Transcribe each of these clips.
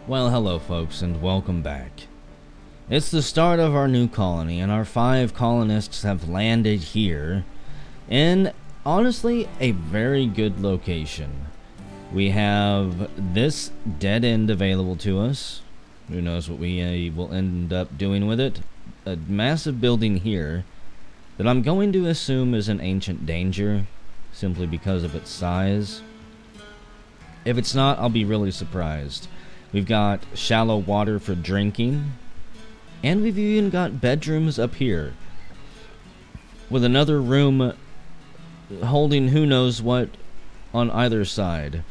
Well, hello folks, and welcome back. It's the start of our new colony, and our 5 colonists have landed here in, honestly, a very good location. We have this dead end available to us. Who knows what we will end up doing with it. A massive building here that I'm going to assume is an ancient danger, simply because of its size. If it's not, I'll be really surprised. We've got shallow water for drinking, and we've even got bedrooms up here, with another room holding who knows what on either side.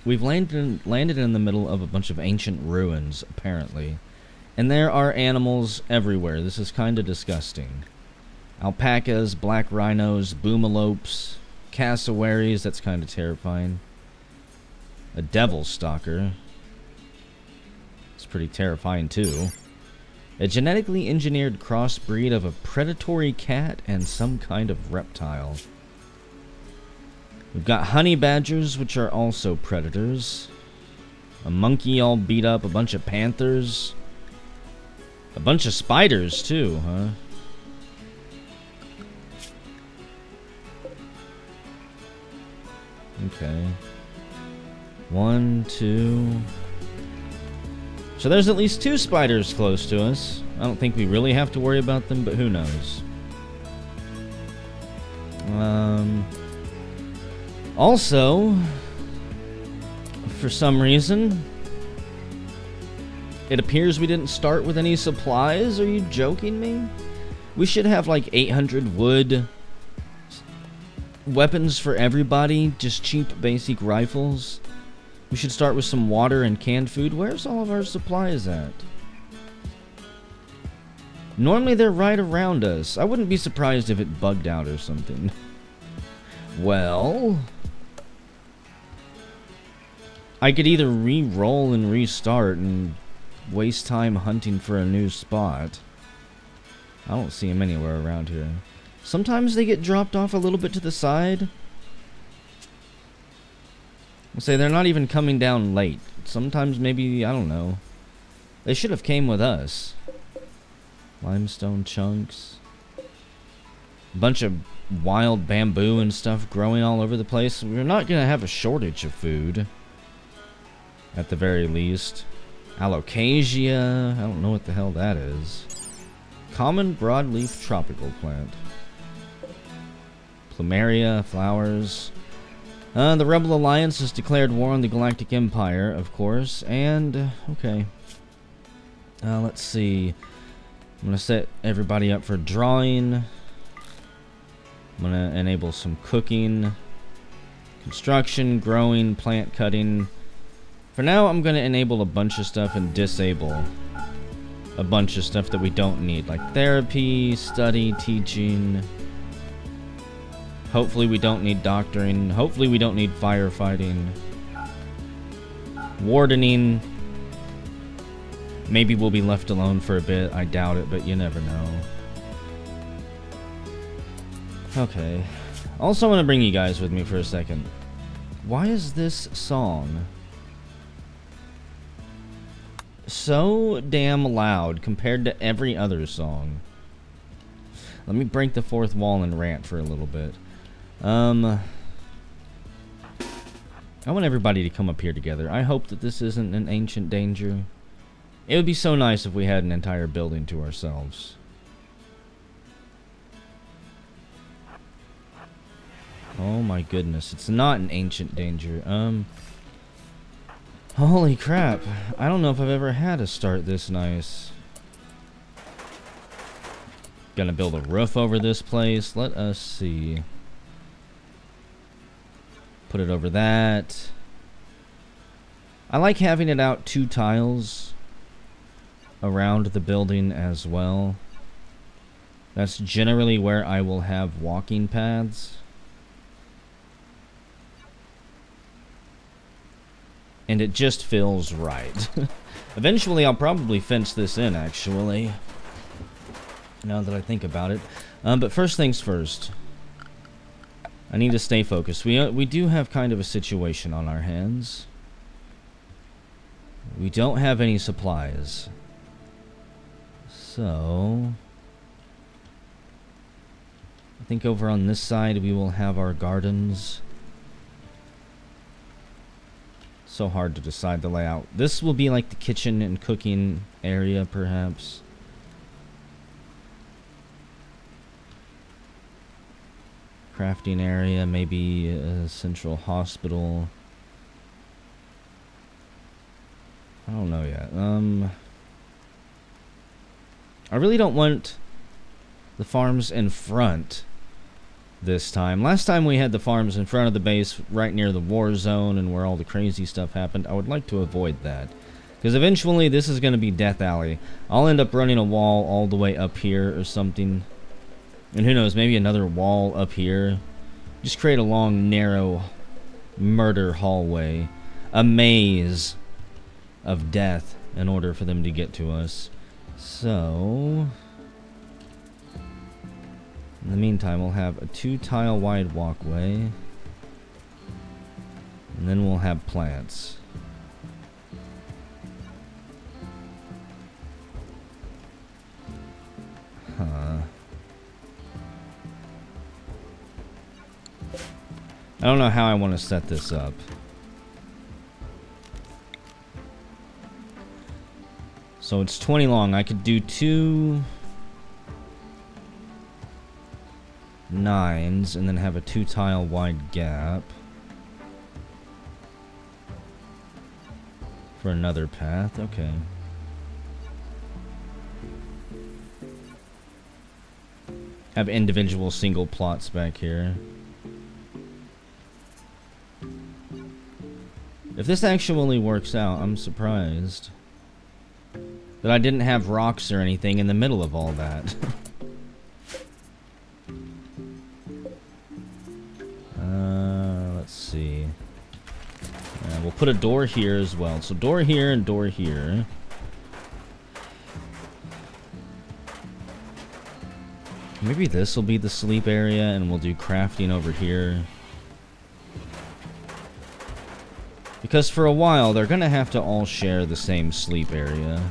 We've landed in the middle of a bunch of ancient ruins, apparently, and there are animals everywhere. This is kind of disgusting. Alpacas, black rhinos, boomalopes, cassowaries, that's kind of terrifying. A devil stalker. It's pretty terrifying too. A genetically engineered crossbreed of a predatory cat and some kind of reptile. We've got honey badgers, which are also predators. A monkey all beat up, a bunch of panthers. A bunch of spiders too, huh? Okay. 1, 2... So there's at least 2 spiders close to us. I don't think we really have to worry about them, but who knows. Also, for some reason, it appears we didn't start with any supplies. Are you joking me? We should have like 800 wood, weapons for everybody, just cheap basic rifles. We should start with some water and canned food. Where's all of our supplies at? Normally they're right around us. I wouldn't be surprised if it bugged out or something. Well, I could either re-roll and restart and waste time hunting for a new spot. I don't see them anywhere around here. Sometimes they get dropped off a little bit to the side. I'll say they're not even coming down late. Sometimes maybe, I don't know. They should have came with us. Limestone chunks. A bunch of wild bamboo and stuff growing all over the place. We're not going to have a shortage of food. At the very least. Alocasia. I don't know what the hell that is. Common broadleaf tropical plant. Plumeria, flowers. The Rebel Alliance has declared war on the Galactic Empire, of course, and, okay. Let's see. I'm going to set everybody up for drawing. I'm going to enable some cooking, construction, growing, plant cutting. For now, I'm going to enable a bunch of stuff and disable a bunch of stuff that we don't need, like therapy, study, teaching. Hopefully we don't need doctoring. Hopefully we don't need firefighting. Wardening. Maybe we'll be left alone for a bit. I doubt it, but you never know. Okay. Also, I want to bring you guys with me for a second. Why is this song so damn loud compared to every other song? Let me break the fourth wall and rant for a little bit. I want everybody to come up here together. I hope that this isn't an ancient danger. It would be so nice if we had an entire building to ourselves. Oh my goodness, it's not an ancient danger. Holy crap. I don't know if I've ever had a start this nice. Gonna build a roof over this place. Let us see. Put it over that. I like having it out 2 tiles around the building as well. That's generally where I will have walking paths. And it just feels right. Eventually I'll probably fence this in, actually. Now that I think about it. But first things first. I need to stay focused. We do have kind of a situation on our hands. We don't have any supplies. So I think over on this side we will have our gardens. So hard to decide the layout. This will be like the kitchen and cooking area, perhaps. Crafting area, maybe a central hospital. I don't know yet. I really don't want the farms in front this time. Last time we had the farms in front of the base, right near the war zone and where all the crazy stuff happened. I would like to avoid that, because eventually this is going to be Death Alley. I'll end up running a wall all the way up here or something. And who knows, maybe another wall up here. Just create a long, narrow murder hallway. A maze of death in order for them to get to us. So in the meantime, we'll have a 2-tile wide walkway. And then we'll have plants. Huh. I don't know how I want to set this up. So it's 20 long. I could do 2 9s and then have a 2-tile wide gap for another path. Okay. Have individual single plots back here. If this actually works out, I'm surprised that I didn't have rocks or anything in the middle of all that. Let's see. We'll put a door here as well. So door here and door here. Maybe this will be the sleep area and we'll do crafting over here. Because for a while, they're going to have to all share the same sleep area.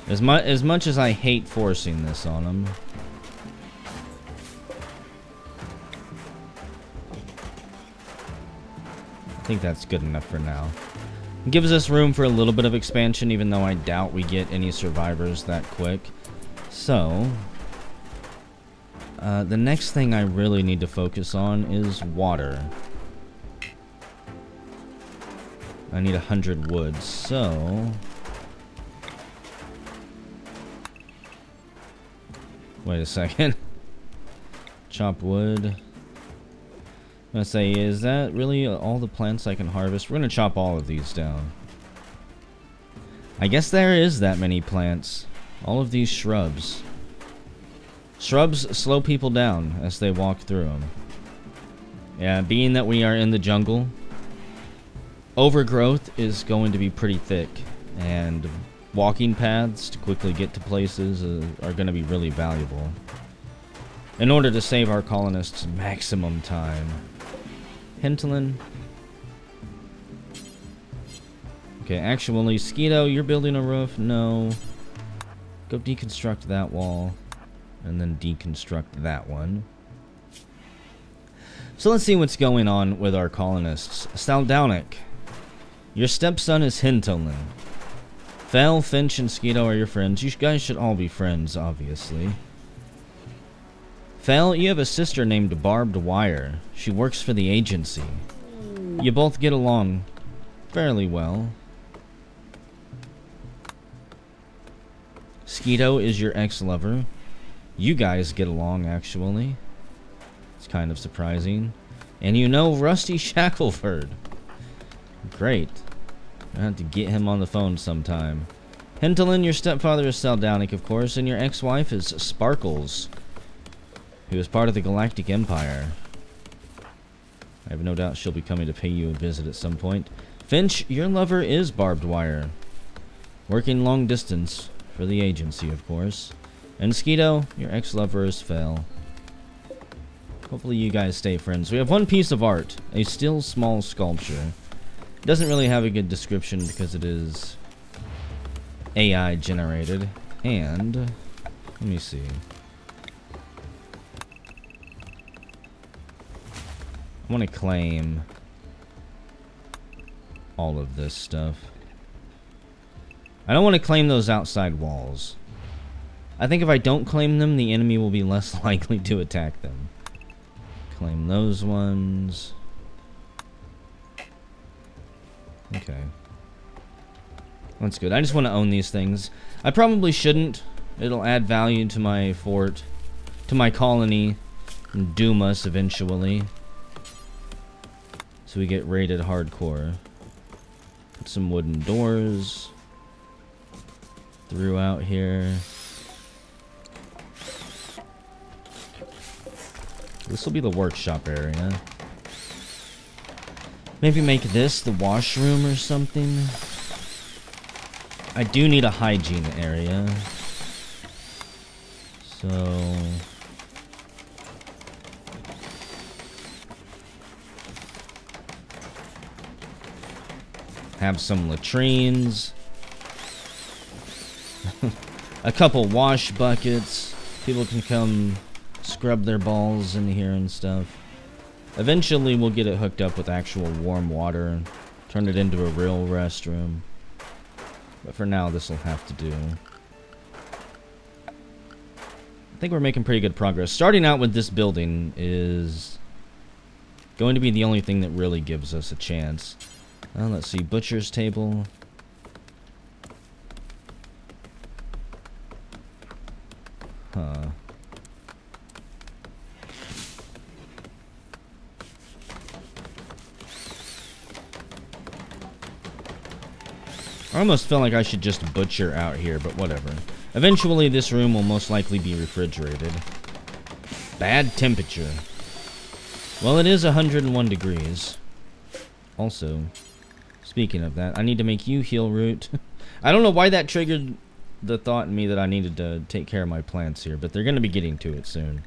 As much as I hate forcing this on them. I think that's good enough for now. It gives us room for a little bit of expansion, even though I doubt we get any survivors that quick. So, the next thing I really need to focus on is water. I need 100 wood, so... Wait a second. Chop wood. I'm gonna say, is that really all the plants I can harvest? We're gonna chop all of these down. I guess there is that many plants. All of these shrubs. Shrubs slow people down as they walk through them. Yeah, being that we are in the jungle, overgrowth is going to be pretty thick, and walking paths to quickly get to places are going to be really valuable in order to save our colonists maximum time. Hintlin. Okay, actually, Skeeto, you're building a roof? No. Go deconstruct that wall, and then deconstruct that one. So let's see what's going on with our colonists. Saldownik, your stepson is Hintlin. Fel, Finch, and Skeeto are your friends. You guys should all be friends, obviously. Fel, you have a sister named Barbed Wire. She works for the agency. You both get along fairly well. Skeeto is your ex-lover. You guys get along, actually. It's kind of surprising. And you know Rusty Shackleford. Great. I have to get him on the phone sometime. Hintlin, your stepfather is Saldownik, of course, and your ex-wife is Sparkles, who is part of the Galactic Empire. I have no doubt she'll be coming to pay you a visit at some point. Finch, your lover is Barbed Wire, working long distance for the agency, of course. And Skeeto, your ex-lovers fell. Hopefully you guys stay friends. We have one piece of art. A still small sculpture. It doesn't really have a good description because it is AI generated. And let me see. I want to claim all of this stuff. I don't want to claim those outside walls. I think if I don't claim them, the enemy will be less likely to attack them. Claim those ones. Okay. That's good. I just want to own these things. I probably shouldn't. It'll add value to my fort, to my colony, and doom us eventually. So we get rated hardcore. Put some wooden doors throughout here. This will be the workshop area. Maybe make this the washroom or something. I do need a hygiene area. So have some latrines. A couple wash buckets. People can come scrub their balls in here and stuff. Eventually we'll get it hooked up with actual warm water and turn it into a real restroom. But for now this will have to do. I think we're making pretty good progress. Starting out with this building is going to be the only thing that really gives us a chance. Let's see, butcher's table. Huh. I almost feel like I should just butcher out here, but whatever. Eventually this room will most likely be refrigerated. Bad temperature. Well, it is 101 degrees. Also, speaking of that, I need to make you heal root. I don't know why that triggered the thought in me that I needed to take care of my plants here, but they're going to be getting to it soon.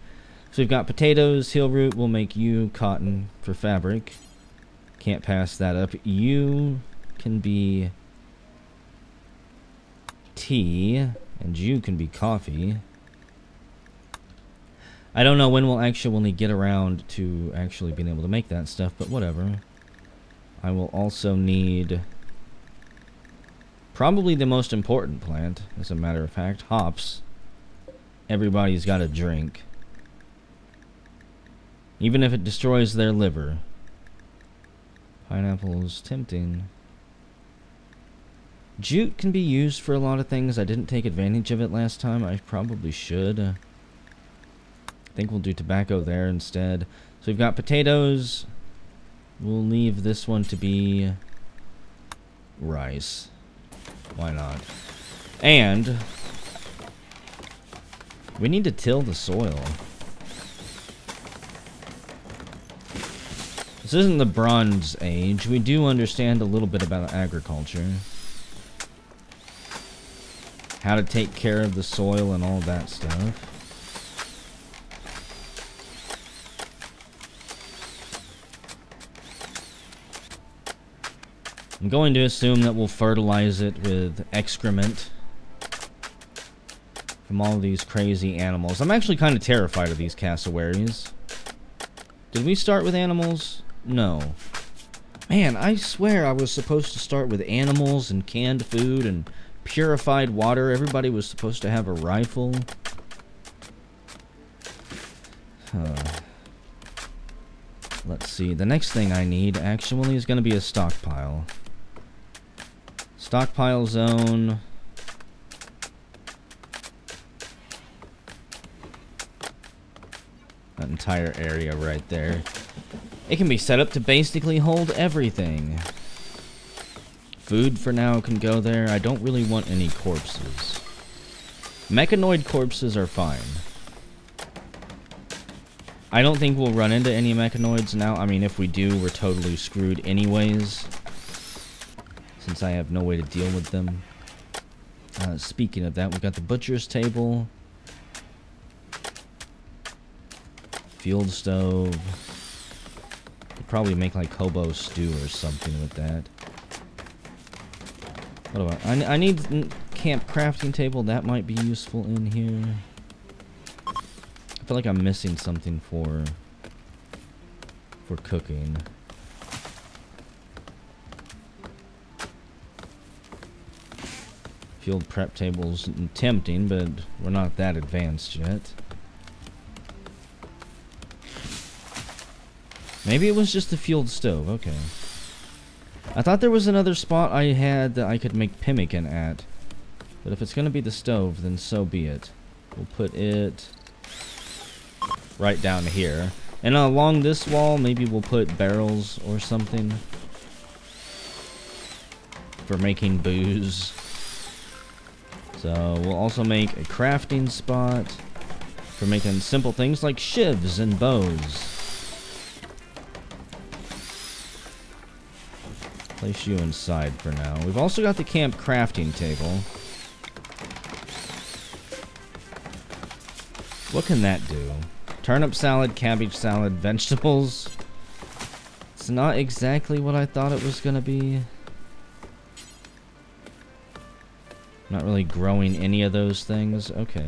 So we've got potatoes, heal root, we'll make you cotton for fabric. Can't pass that up. You can be tea, and you can be coffee. I don't know when we'll actually get around to actually being able to make that stuff, but whatever. I will also need probably the most important plant, as a matter of fact, hops. Everybody's got a drink. Even if it destroys their liver. Pineapple's tempting. Jute can be used for a lot of things. I didn't take advantage of it last time. I probably should. I think we'll do tobacco there instead. So we've got potatoes. We'll leave this one to be rice. Why not? And we need to till the soil. This isn't the Bronze Age. We do understand a little bit about agriculture. How to take care of the soil and all that stuff. I'm going to assume that we'll fertilize it with excrement from all of these crazy animals. I'm actually kind of terrified of these cassowaries. Did we start with animals? No. Man, I swear I was supposed to start with animals and canned food and purified water. Everybody was supposed to have a rifle. Let's see. The next thing I need actually is going to be a stockpile. Stockpile zone. That entire area right there. It can be set up to basically hold everything. Food for now can go there. I don't really want any corpses. Mechanoid corpses are fine. I don't think we'll run into any mechanoids now. I mean, if we do, we're totally screwed anyways, since I have no way to deal with them. Speaking of that, we've got the butcher's table. Field stove. Could probably make like hobo stew or something with that. What about? I need camp crafting table. That might be useful in here. I feel like I'm missing something for cooking. Field prep table's tempting, but we're not that advanced yet. Maybe it was just the field stove. Okay. I thought there was another spot I had that I could make pemmican at. But if it's going to be the stove, then so be it. We'll put it right down here. And along this wall, maybe we'll put barrels or something for making booze. So we'll also make a crafting spot for making simple things like shivs and bows. Place you inside for now. We've also got the camp crafting table. What can that do? Turnip salad, cabbage salad, vegetables. It's not exactly what I thought it was gonna be. Not really growing any of those things. Okay.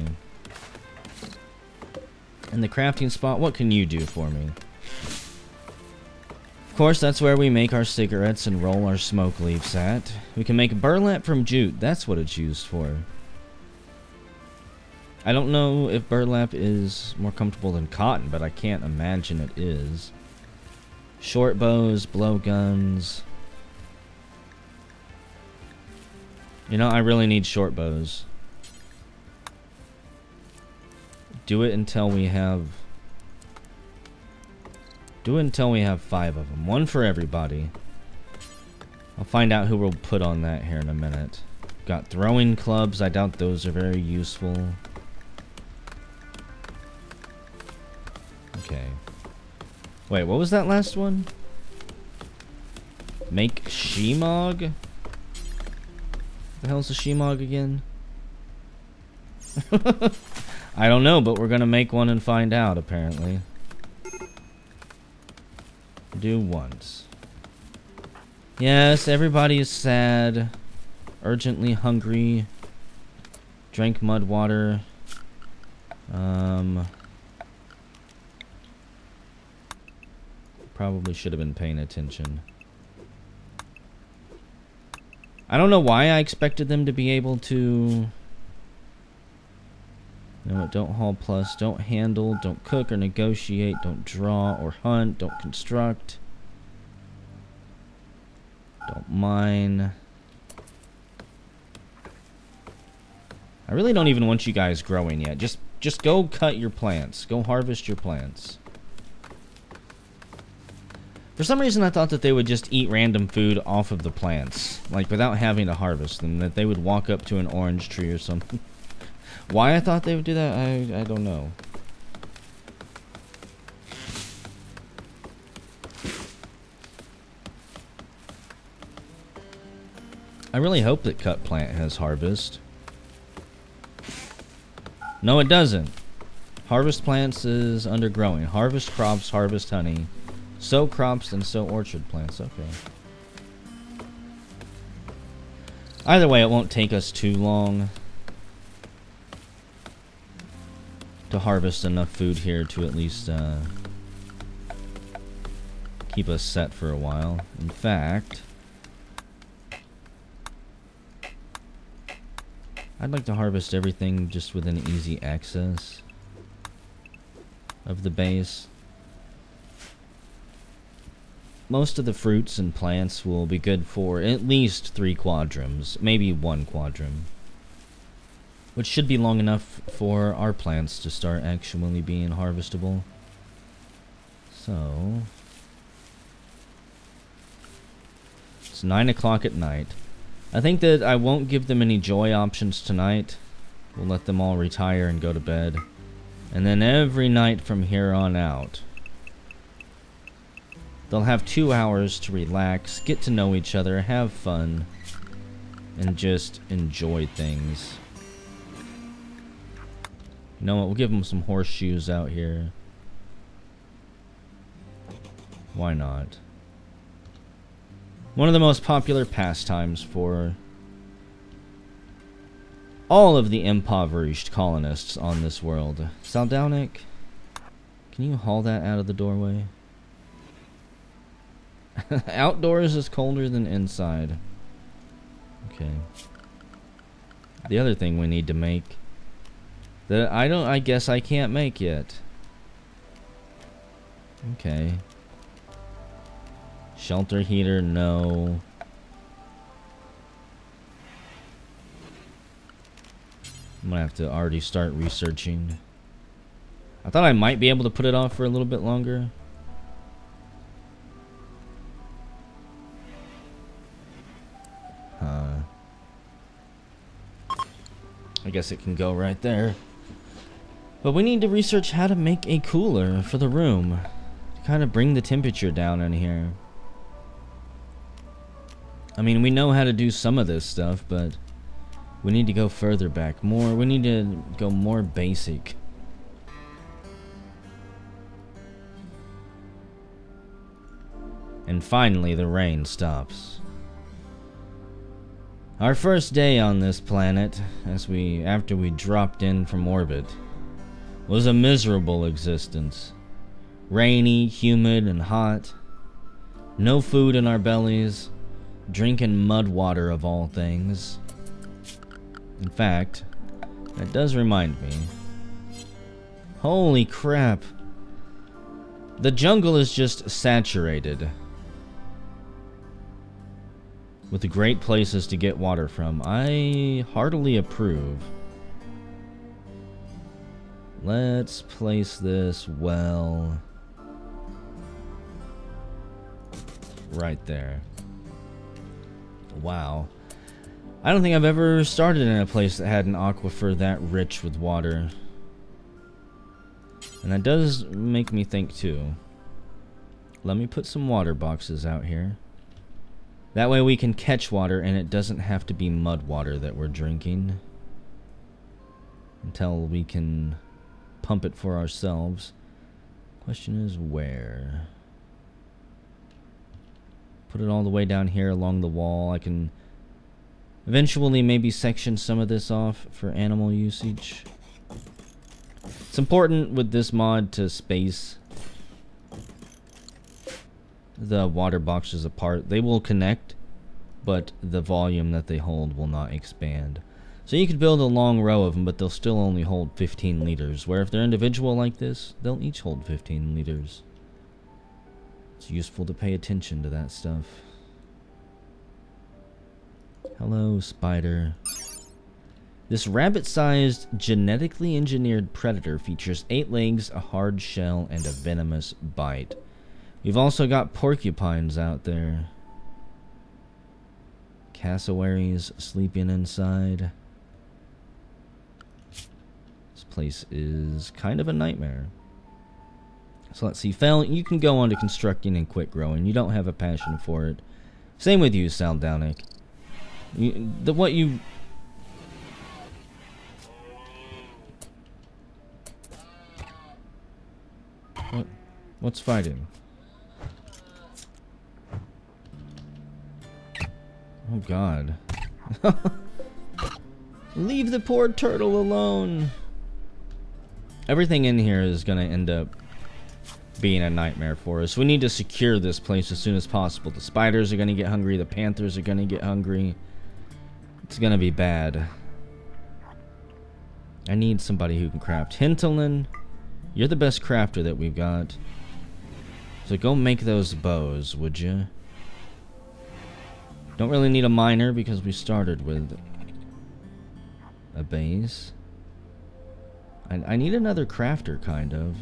And the crafting spot, what can you do for me? Of course, that's where we make our cigarettes and roll our smoke leaves at. We can make burlap from jute. That's what it's used for. I don't know if burlap is more comfortable than cotton, but I can't imagine it is. Short bows, blowguns. You know, I really need short bows. Do it until we have 5 of them. One for everybody. I'll find out who we'll put on that here in a minute. Got throwing clubs. I doubt those are very useful. Okay. Wait, what was that last one? Make shemog? What the hell's a shemog again? I don't know, but we're gonna make one and find out, apparently. Do once. Yes, everybody is sad. Urgently hungry. Drank mud water. Probably should have been paying attention. I don't know why I expected them to be able to... No, don't haul plus, don't handle, don't cook or negotiate, don't draw or hunt, don't construct. Don't mine. I really don't even want you guys growing yet. Just go cut your plants. Go harvest your plants. For some reason I thought that they would just eat random food off of the plants. Like without having to harvest them. That they would walk up to an orange tree or something. Why I thought they would do that, I don't know. I really hope that cut plant has harvest. No, it doesn't. Harvest plants is undergrowing. Harvest crops, harvest honey. Sow crops and sow orchard plants. Okay. Either way, it won't take us too long to harvest enough food here to at least keep us set for a while. In fact, I'd like to harvest everything just within easy access of the base. Most of the fruits and plants will be good for at least 3 quadrums, maybe 1 quadrum. Which should be long enough for our plants to start actually being harvestable. So... it's 9 o'clock at night. I think that I won't give them any joy options tonight. We'll let them all retire and go to bed. And then every night from here on out, they'll have 2 hours to relax, get to know each other, have fun, and just enjoy things. You know what, we'll give them some horseshoes out here. Why not? One of the most popular pastimes for all of the impoverished colonists on this world. Saldownik, can you haul that out of the doorway? Outdoors is colder than inside. Okay. The other thing we need to make that I guess I can't make yet. Okay. Shelter heater, no. I'm gonna have to already start researching. I thought I might be able to put it off for a little bit longer. I guess it can go right there. But we need to research how to make a cooler for the room. To kind of bring the temperature down in here. I mean, we know how to do some of this stuff, but we need to go further back. We need to go more basic. And finally, the rain stops. Our first day on this planet, after we dropped in from orbit, was a miserable existence. Rainy, humid, and hot. No food in our bellies. Drinking mud water of all things. In fact, that does remind me. Holy crap. The jungle is just saturated with the great places to get water from. I heartily approve. Let's place this well right there. Wow. I don't think I've ever started in a place that had an aquifer that rich with water. And that does make me think too. Let me put some water boxes out here. That way we can catch water and it doesn't have to be mud water that we're drinking. Until we can pump it for ourselves. Question is where? Put it all the way down here along the wall. I can eventually maybe section some of this off for animal usage. It's important with this mod to space the water boxes apart. They will connect, but the volume that they hold will not expand. So you could build a long row of them, but they'll still only hold 15 liters. Where if they're individual like this, they'll each hold 15 liters. It's useful to pay attention to that stuff. Hello, spider. This rabbit-sized, genetically engineered predator features 8 legs, a hard shell, and a venomous bite. We've also got porcupines out there. Cassowaries sleeping inside. This place is kind of a nightmare. So let's see. Fel, you can go on to constructing and quick growing. You don't have a passion for it. Same with you, Saldownik. What's fighting? Oh god. Leave the poor turtle alone. Everything in here is gonna end up being a nightmare for us. We need to secure this place as soon as possible. The spiders are gonna get hungry. The panthers are gonna get hungry. It's gonna be bad. I need somebody who can craft. Hintelin, you're the best crafter that we've got. So go make those bows, would you? Don't really need a miner because we started with a base. I need another crafter, kind of.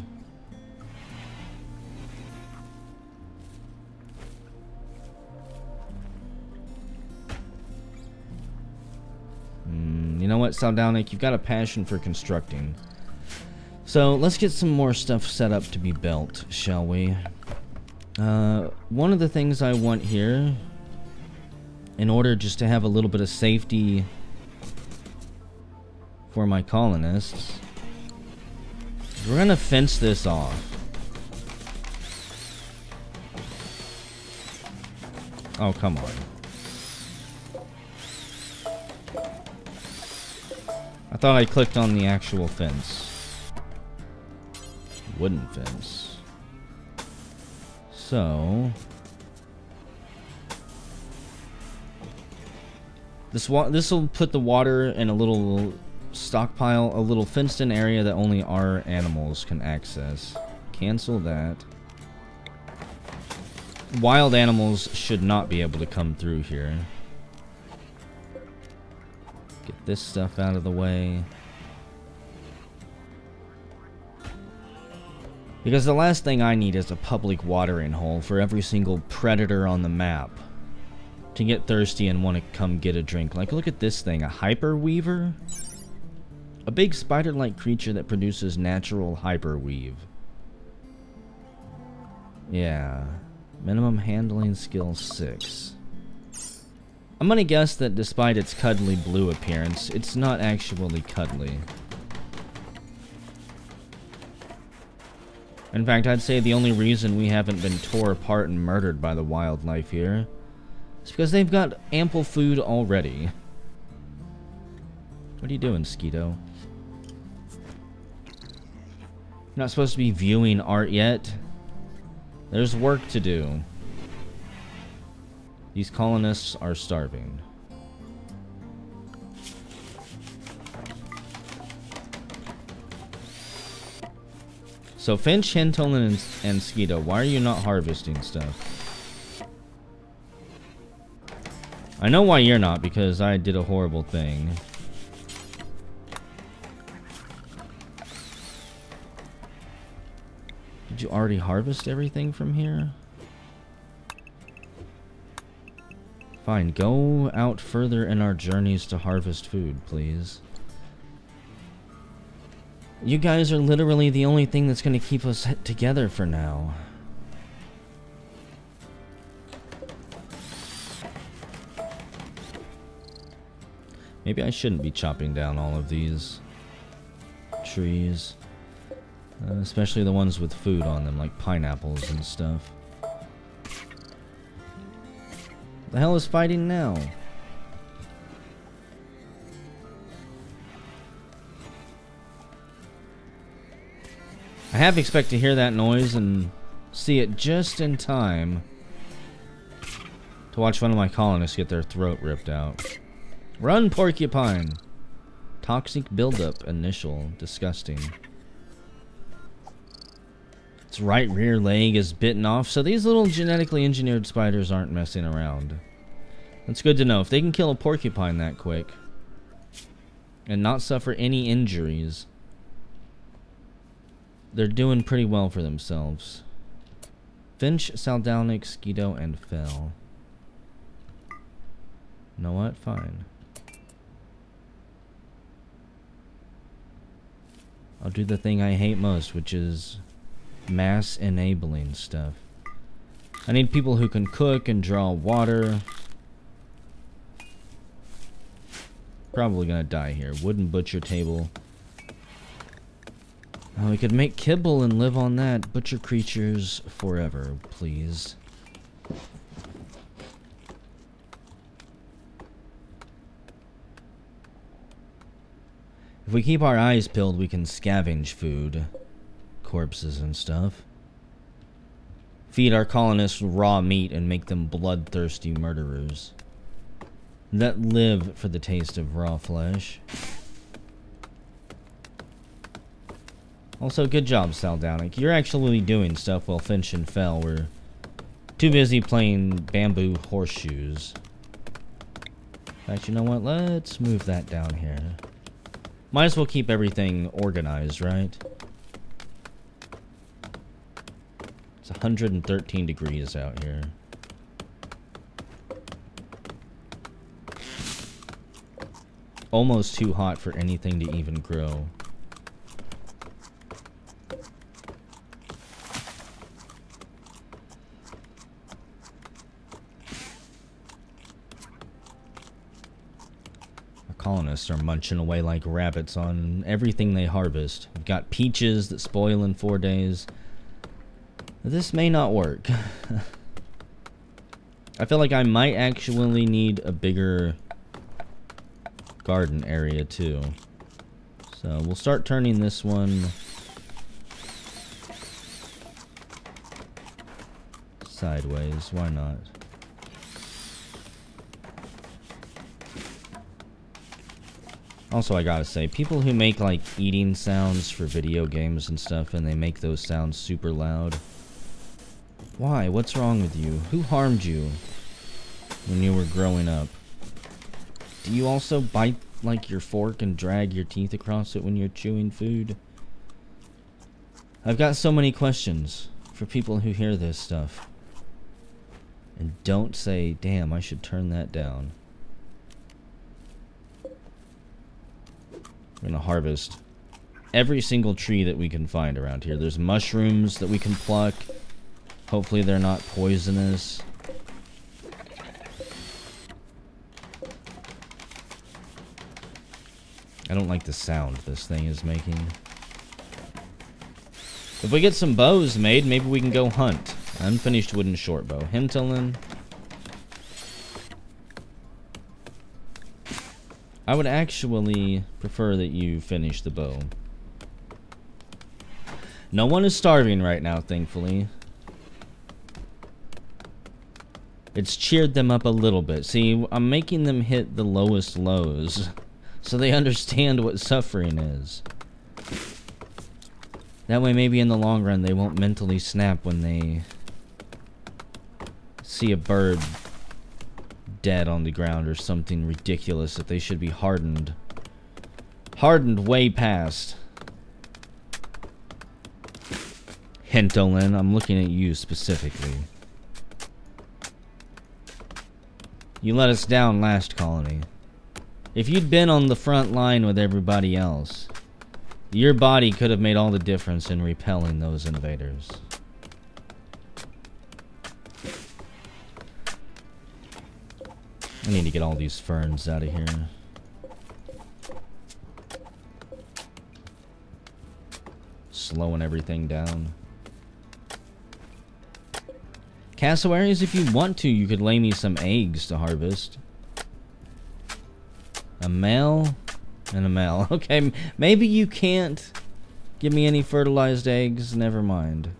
You know what, Saldownik? You've got a passion for constructing. So, let's get some more stuff set up to be built, shall we? One of the things I want here, in order just to have a little bit of safety for my colonists, we're gonna fence this off. Oh, come on. I thought I clicked on the actual fence. Wooden fence. So... this will put the water in a little stockpile, a little fenced-in area that only our animals can access. Cancel that. Wild animals should not be able to come through here. Get this stuff out of the way. Because the last thing I need is a public watering hole for every single predator on the map to get thirsty and want to come get a drink. Like, look at this thing, a hyperweaver? A big spider-like creature that produces natural hyperweave. Yeah. Minimum handling skill 6. I'm gonna guess that despite its cuddly blue appearance, it's not actually cuddly. In fact, I'd say the only reason we haven't been tore apart and murdered by the wildlife here is because they've got ample food already. What are you doing, Skeeto? You're not supposed to be viewing art yet. There's work to do. These colonists are starving. So Finch, Henton, and Skeeto, why are you not harvesting stuff? I know why you're not, because I did a horrible thing. Did you already harvest everything from here? Fine, go out further in our journeys to harvest food, please. You guys are literally the only thing that's going to keep us together for now. Maybe I shouldn't be chopping down all of these trees. Especially the ones with food on them, like pineapples and stuff. The hell is fighting now? I half expect to hear that noise and see it just in time to watch one of my colonists get their throat ripped out. Run, porcupine! Toxic buildup initial. Disgusting. Its right rear leg is bitten off, so these little genetically engineered spiders aren't messing around. That's good to know. If they can kill a porcupine that quick and not suffer any injuries, they're doing pretty well for themselves. Finch, Saldownic, Skeeto, and Fell. You know what? Fine. I'll do the thing I hate most, which is mass enabling stuff. I need people who can cook and draw water. Probably gonna die here. Wooden butcher table. Oh, we could make kibble and live on that. Butcher creatures forever, please. If we keep our eyes peeled, we can scavenge food. Corpses and stuff. Feed our colonists raw meat and make them bloodthirsty murderers that live for the taste of raw flesh. Also, good job, Saldownic. You're actually doing stuff while Finch and Fell were too busy playing bamboo horseshoes. In fact, you know what? Let's move that down here. Might as well keep everything organized, right? It's 113 degrees out here. Almost too hot for anything to even grow. Colonists are munching away like rabbits on everything they harvest. We've got peaches that spoil in 4 days. This may not work. I feel like I might actually need a bigger garden area too. So we'll start turning this one sideways. Why not? Also, I gotta say, people who make like eating sounds for video games and stuff, and they make those sounds super loud. Why? What's wrong with you? Who harmed you when you were growing up? Do you also bite like your fork and drag your teeth across it when you're chewing food? I've got so many questions for people who hear this stuff and don't say, damn, I should turn that down. We're gonna harvest every single tree that we can find around here. There's mushrooms that we can pluck. Hopefully they're not poisonous. I don't like the sound this thing is making. If we get some bows made, maybe we can go hunt. Unfinished wooden short bow. Hintolin. I would actually prefer that you finish the bow. No one is starving right now, thankfully. It's cheered them up a little bit. See, I'm making them hit the lowest lows, so they understand what suffering is. That way, maybe in the long run, they won't mentally snap when they see a bird dead on the ground or something ridiculous that they should be hardened. Hardened way past. Hintolin, I'm looking at you specifically. You let us down last colony. If you'd been on the front line with everybody else, your body could have made all the difference in repelling those invaders. I need to get all these ferns out of here. Slowing everything down. Cassowaries, if you want to, you could lay me some eggs to harvest. A male and a male. Okay, maybe you can't give me any fertilized eggs. Never mind.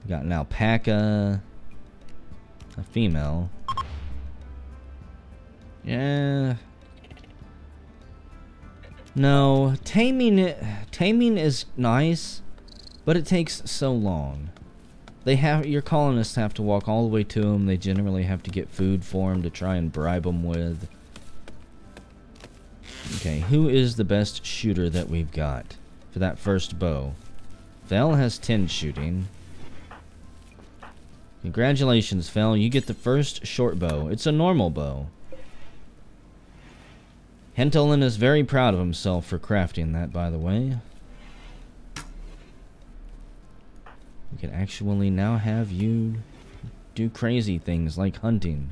We got an alpaca. A female. Yeah. No, taming is nice, but it takes so long. Your colonists have to walk all the way to them. They generally have to get food for them to try and bribe them with. Okay, who is the best shooter that we've got for that first bow? Fel has 10 shooting. Congratulations, Fel. You get the first short bow. It's a normal bow. Hintolin is very proud of himself for crafting that, by the way. We can actually now have you do crazy things like hunting.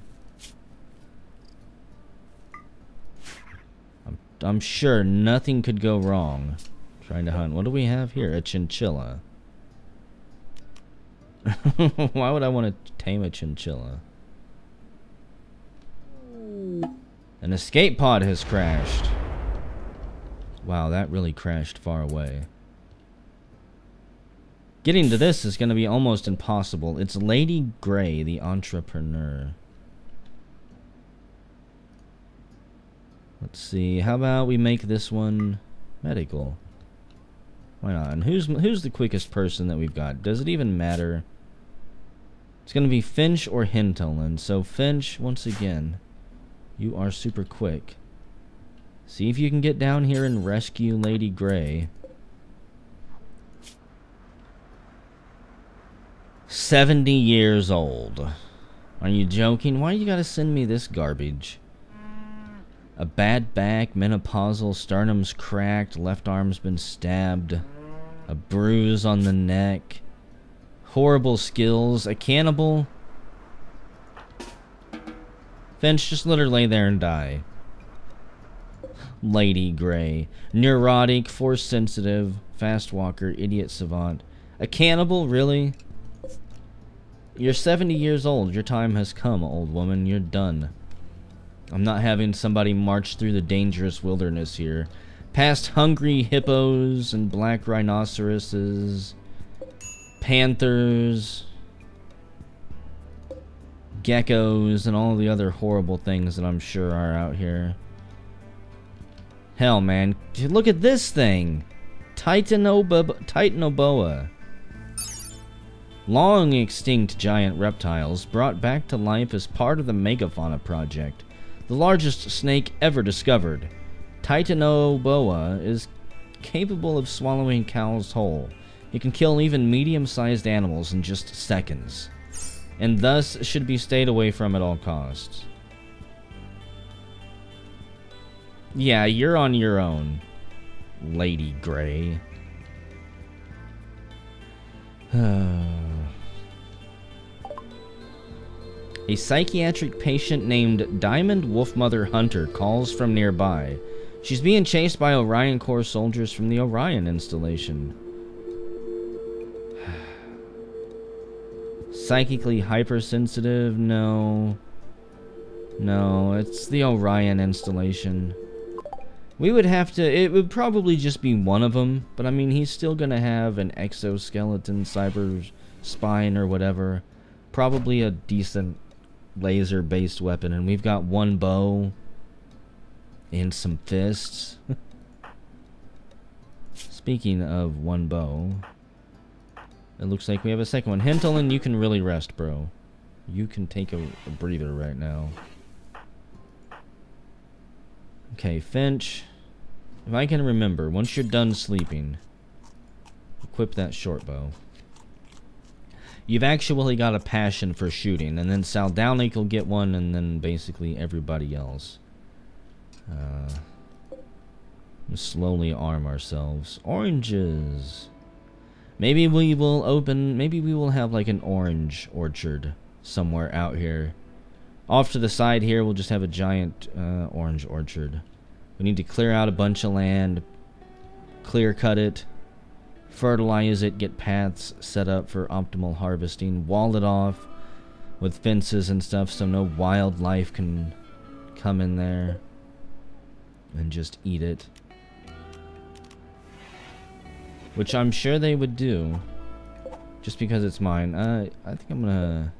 I'm sure nothing could go wrong trying to hunt. What do we have here? A chinchilla. Why would I want to tame a chinchilla? An escape pod has crashed. Wow, that really crashed far away. Getting to this is going to be almost impossible. It's Lady Grey, the entrepreneur. Let's see. How about we make this one medical? Why not? And who's the quickest person that we've got? Does it even matter? It's going to be Finch or Hintolin. So Finch, once again, you are super quick. See if you can get down here and rescue Lady Grey. 70 years old. Are you joking? Why you gotta send me this garbage? A bad back, menopausal, sternum's cracked, left arm's been stabbed, a bruise on the neck, horrible skills, a cannibal. Finch, just let her lay there and die. Lady Grey. Neurotic, force sensitive, fast walker, idiot savant. A cannibal, really? You're 70 years old. Your time has come, old woman. You're done. I'm not having somebody march through the dangerous wilderness here. Past hungry hippos and black rhinoceroses, panthers, geckos, and all the other horrible things that I'm sure are out here. Hell, man. Look at this thing. Titanoboa. Long extinct giant reptiles brought back to life as part of the Megafauna Project, the largest snake ever discovered. Titanoboa is capable of swallowing cows whole. It can kill even medium-sized animals in just seconds, and thus should be stayed away from at all costs. Yeah, you're on your own, Lady Grey. A psychiatric patient named Diamond Wolfmother Hunter calls from nearby. She's being chased by Orion Corps soldiers from the Orion installation. Psychically hypersensitive? No. No, it's the Orion installation. We would have to... It would probably just be one of them, but I mean, he's still gonna have an exoskeleton, cyber spine, or whatever. Probably a decent laser-based weapon, and we've got one bow and some fists. Speaking of one bow, it looks like we have a second one. Hintelin, you can really rest, bro. You can take a breather right now. Okay, Finch. If I can remember, once you're done sleeping, equip that short bow. You've actually got a passion for shooting, and then Saldownik will get one, and then basically everybody else. Slowly arm ourselves. Oranges! Maybe we will have like an orange orchard somewhere out here. Off to the side here, we'll just have a giant orange orchard. We need to clear out a bunch of land, clear cut it, fertilize it, get paths set up for optimal harvesting, wall it off with fences and stuff so no wildlife can come in there and just eat it. Which I'm sure they would do, just because it's mine. I think I'm gonna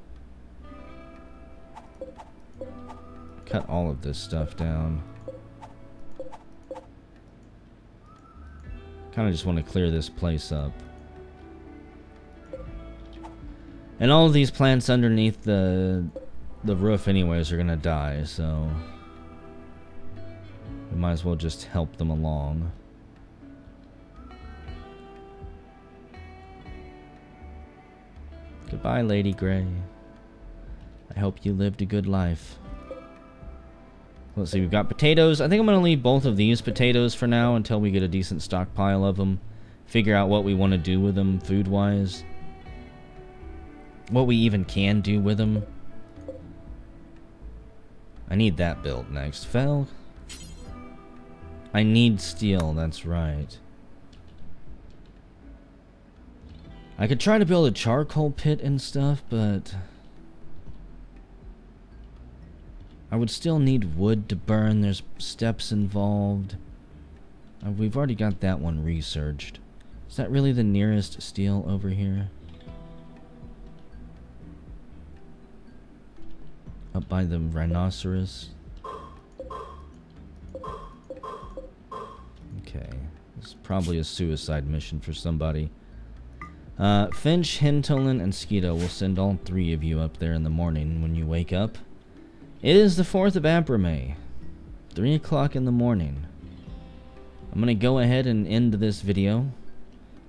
cut all of this stuff down. Kind of just want to clear this place up. And all of these plants underneath the roof anyways are gonna die, so we might as well just help them along. Goodbye, Lady Grey. I hope you lived a good life. Let's see, we've got potatoes. I think I'm going to leave both of these potatoes for now until we get a decent stockpile of them. Figure out what we want to do with them food-wise. What we even can do with them. I need that built next. Fell. I need steel, that's right. I could try to build a charcoal pit and stuff, but I would still need wood to burn. There's steps involved. We've already got that one researched. Is that really the nearest steel over here? Up by the rhinoceros? Okay. It's probably a suicide mission for somebody. Finch, Hintelin, and Skeeto will send all three of you up there in the morning when you wake up. It is the 4th of April, 3 o'clock in the morning. I'm going to go ahead and end this video.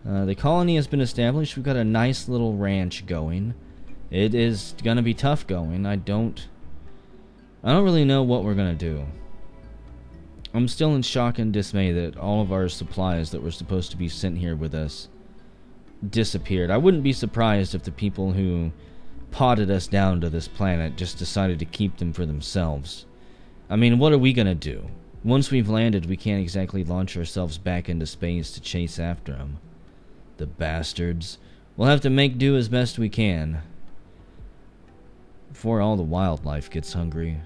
The colony has been established. We've got a nice little ranch going. It is going to be tough going. I don't really know what we're going to do. I'm still in shock and dismay that all of our supplies that were supposed to be sent here with us disappeared. I wouldn't be surprised if the people who potted us down to this planet just decided to keep them for themselves. I mean, what are we gonna do? Once we've landed, we can't exactly launch ourselves back into space to chase after them. The bastards. We'll have to make do as best we can. before all the wildlife gets hungry.